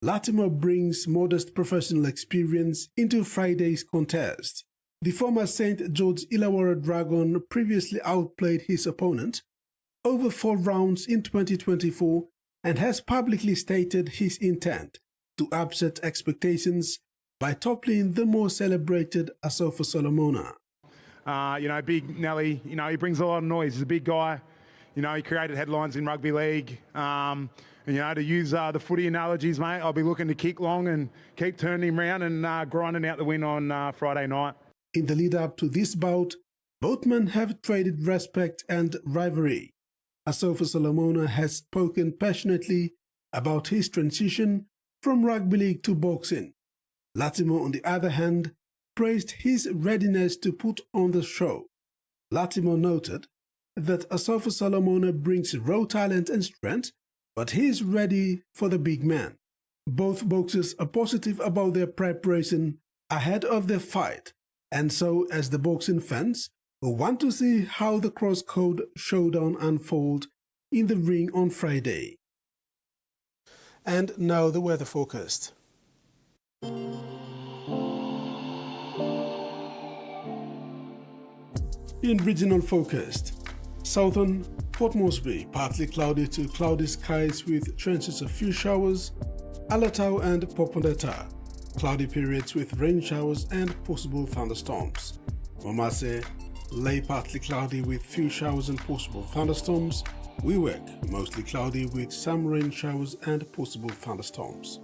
Latimer brings modest professional experience into Friday's contest. The former St. George Illawarra Dragon previously outplayed his opponent over 4 rounds in 2024 and has publicly stated his intent to upset expectations by toppling the more celebrated Asofa Solomona. Big Nelly, he brings a lot of noise. He's a big guy. He created headlines in rugby league. And, to use the footy analogies, mate, I'll be looking to kick long and keep turning him around and grinding out the win on Friday night. In the lead up to this bout, both men have traded respect and rivalry. Asofa Solomona has spoken passionately about his transition from rugby league to boxing. Latimer, on the other hand, praised his readiness to put on the show. Latimer noted that Asofa Solomona brings raw talent and strength, but he is ready for the big man. Both boxers are positive about their preparation ahead of their fight, and so as the boxing fans who want to see how the cross-code showdown unfold in the ring on Friday. And now the weather forecast. In regional forecast, southern Port Moresby, partly cloudy to cloudy skies with chances of few showers. Alatau and Popondetta, cloudy periods with rain showers and possible thunderstorms. Momase, Lay, partly cloudy with few showers and possible thunderstorms. Wewak, mostly cloudy with some rain showers and possible thunderstorms.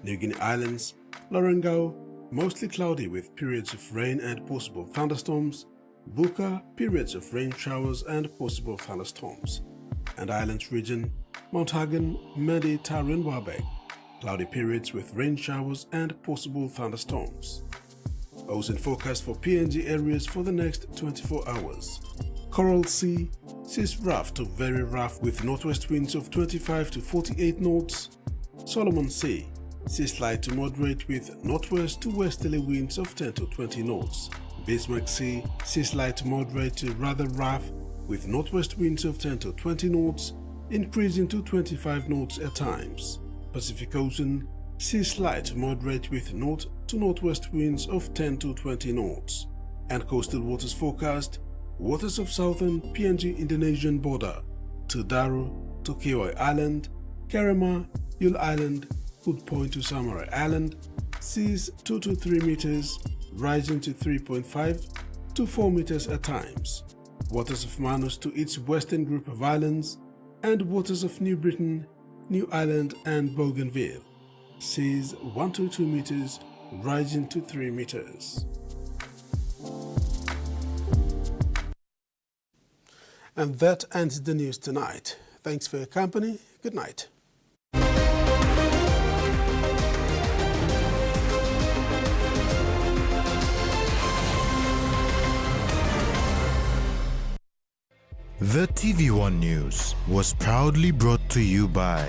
New Guinea Islands, Lorengau, mostly cloudy with periods of rain and possible thunderstorms. Buka, periods of rain showers and possible thunderstorms. And Islands region, Mount Hagen, Medi, Taru and Wabeg, cloudy periods with rain showers and possible thunderstorms. Ocean forecast for PNG areas for the next 24 hours. Coral Sea, seas rough to very rough with northwest winds of 25 to 48 knots. Solomon Sea, seas light to moderate with northwest to westerly winds of 10 to 20 knots. Bismarck Sea, seas light to moderate to rather rough with northwest winds of 10 to 20 knots, increasing to 25 knots at times. Pacific Ocean, seas light to moderate with north to northwest winds of 10 to 20 knots. And coastal waters forecast, waters of southern PNG Indonesian border, to Daru, to Kioi Island, Karama, Yule Island, Hood Point to Samarai Island, seas 2 to 3 meters, rising to 3.5 to 4 meters at times. Waters of Manus to its western group of islands, and waters of New Britain, New Ireland and Bougainville. Seas 1 to 2 meters, rising to 3 meters. And that ends the news tonight. Thanks for your company. Good night. The TVWAN News was proudly brought to you by